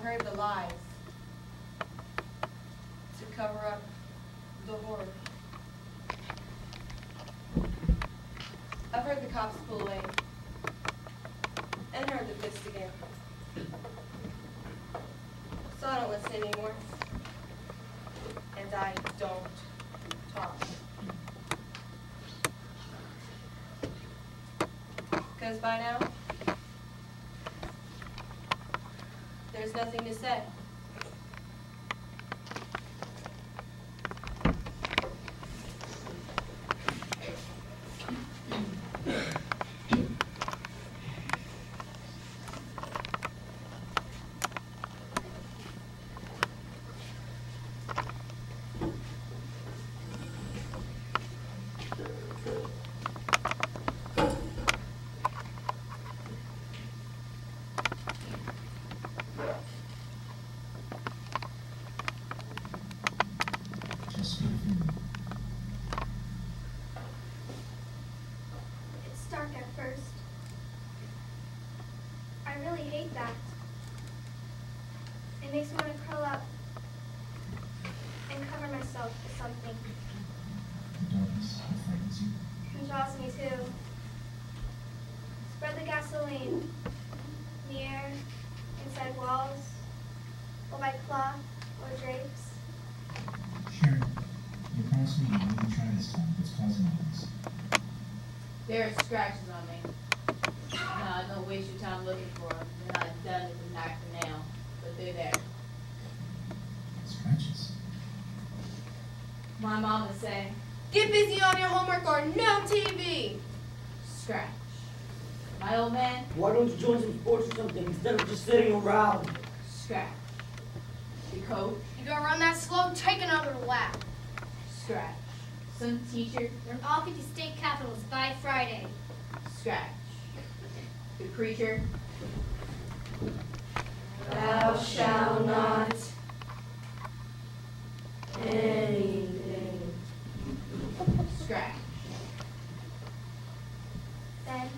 heard the lies to cover up the horror. I've heard the cops pull away and heard the fist again. So I don't listen anymore. And I don't talk. Because by now, there's nothing to say. It's dark at first. I really hate that. It makes me want to curl up and cover myself with something. The darkness frightens you. It draws me too. Spread the gasoline near, inside walls, or by cloth or drapes. Sharon, you promised me you wouldn't try this time if it's causing all this. There are scratches on me. No, don't waste your time looking for them. They're not done with a knife or nail, but they're there. Scratches? My mom would say, Get busy on your homework or no TV! scratch. My old man, Why don't you join some sports or something instead of just sitting around? scratch. The coach, You go run that slow, take another lap. scratch. Some teacher, Learn all 50 state capitals by Friday. scratch. The preacher, Thou shalt not anything. scratch. Then,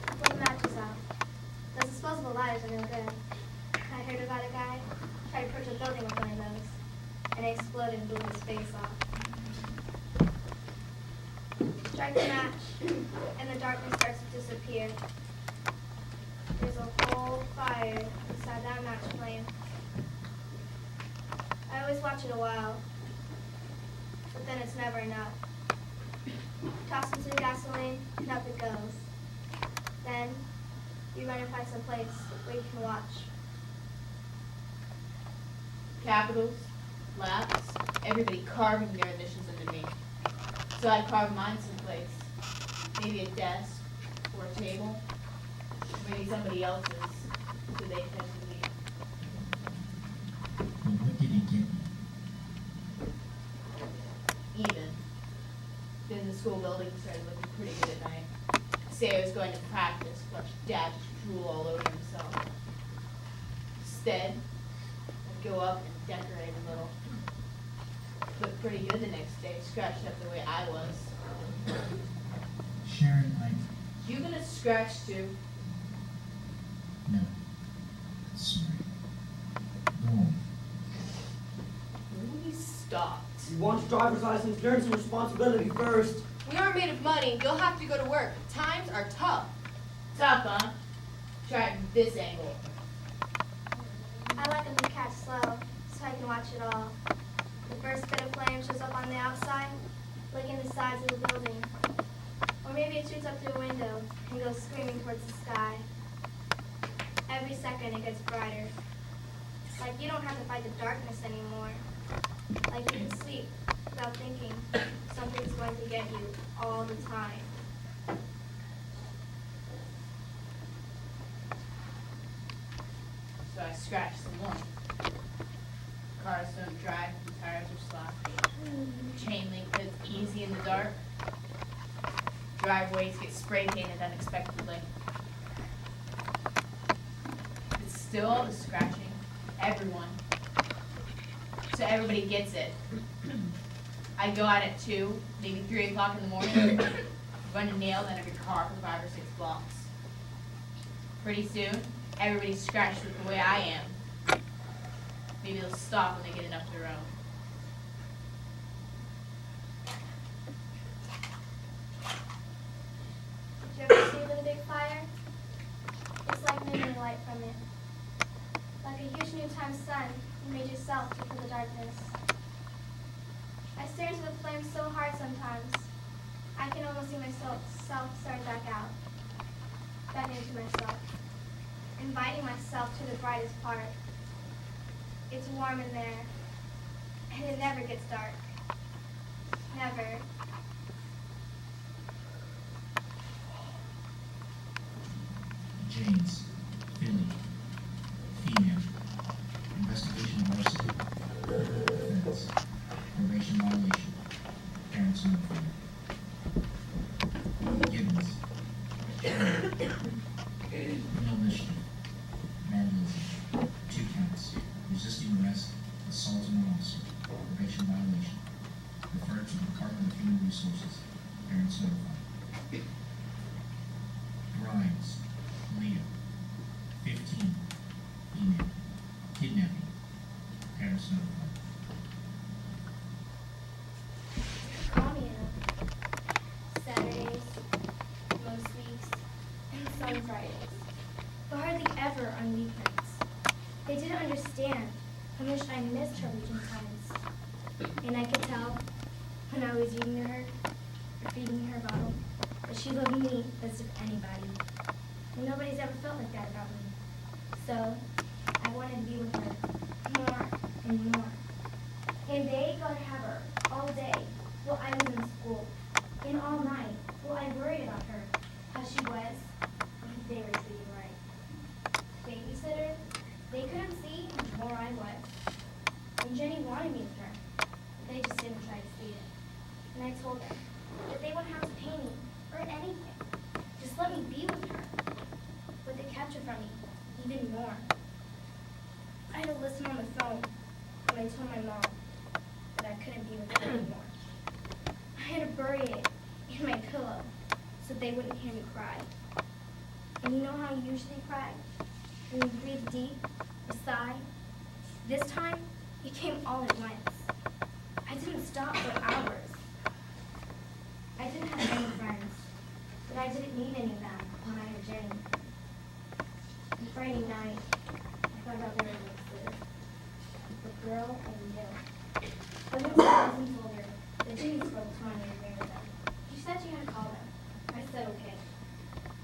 blow the matches out. Those disposable lighters are no good. I heard about a guy tried to approach a building with one of those, and it exploded and blew his face off. Strike the match, and the darkness starts to disappear. There's a whole fire inside that match flame. I always watch it a while, but then it's never enough. Toss into the gasoline, and up it goes. Then, you run and find some place where you can watch. Capitals, laps, everybody carving their initials into me. So I carved mine someplace. Maybe a desk or a table. Maybe somebody else's so they can me. Well, what did he get you? Even. Then the school building started looking pretty good at night. Say I was going to practice, watch Dad just drool all over himself. Instead, I'd go up and decorate a little. Looked pretty good the next day, scratched up the way I was. Sharon, You gonna scratch too? No. Sorry. Go on. We stopped. You want your driver's license, learn some responsibility first. We aren't made of money. You'll have to go to work. Times are tough. Tough, huh? Try it from this angle. I like them to catch slow, so I can watch it all. The first bit of flame shows up on the outside, licking the sides of the building. Or maybe it shoots up through a window and goes screaming towards the sky. Every second it gets brighter. Like you don't have to fight the darkness anymore. Like you can sleep without thinking something's going to get you all the time. So I scratched some more. Cars don't drive, the tires are sloppy. Chain link is easy in the dark. Driveways get spray painted unexpectedly. But still, the scratching, everyone. So everybody gets it. I go out at 2, maybe 3 o'clock in the morning, run a nail down every car for 5 or 6 blocks. Pretty soon, everybody's scratched with the way I am. Maybe they'll stop when they get enough of their own. Did you ever see the big fire? It's like mimicking light from it. Like a huge noontime sun, you made yourself to feel the darkness. I stare into the flames so hard sometimes, I can almost see myself start back out. Back into myself. Inviting myself to the brightest part. It's warm in there, and it never gets dark. Never. James, Philly, female, investigation of arson, offense, probation violation, parents notified. Gibbons, no mischief, vandalism, 2 counts, resisting arrest, assault on an officer, probation violation, referred to the Department of Human Resources, parents notified. Grimes, Leah, 15, female, kidnapping, parents notified. Call me enough. Saturdays, most weeks, and some Fridays. But hardly ever on weekends. They didn't understand how much I missed her weekend times. And I could tell when I was eating her, or feeding her bottle, that she loved me best of anybody. And nobody's ever felt like that about me. So, I wanted to be with her more and more. And they got to have her all day while I was in school. And all night while I worried about her, how she was, and they were treated right. Babysitter, they couldn't see how more I was. And Jenny wanted me with her, but they just didn't try to see it. And I told them that they wouldn't have to pay me or anything. Just let me be with her. But they kept her from me even more. I had to listen on the phone when I told my mom that I couldn't be with her anymore. I had to bury it in my pillow so they wouldn't hear me cry. And you know how you usually cry? When you breathe deep, or sigh? This time, it came all at once. I didn't stop for hours. I didn't have any friends, but I didn't need any of them when I had Jenny. And Friday night, I found out very sister, the girl I knew. But when my cousin told her that Jenny spoke to me and married them, she said she had to call them. I said okay.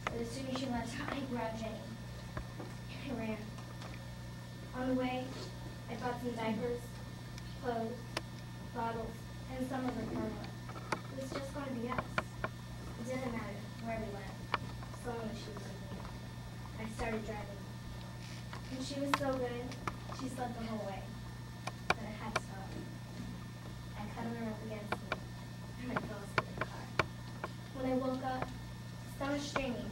But as soon as she left, I grabbed Jenny. And I ran. On the way, I bought some diapers, clothes, bottles, and some of her formula. It was just going to be us. It didn't matter where we went, so long as she was with me. I started driving. And she was so good, she slept the whole way. But I had to stop. I cuddled her up against me, and I fell asleep in the car. When I woke up, the sun was streaming,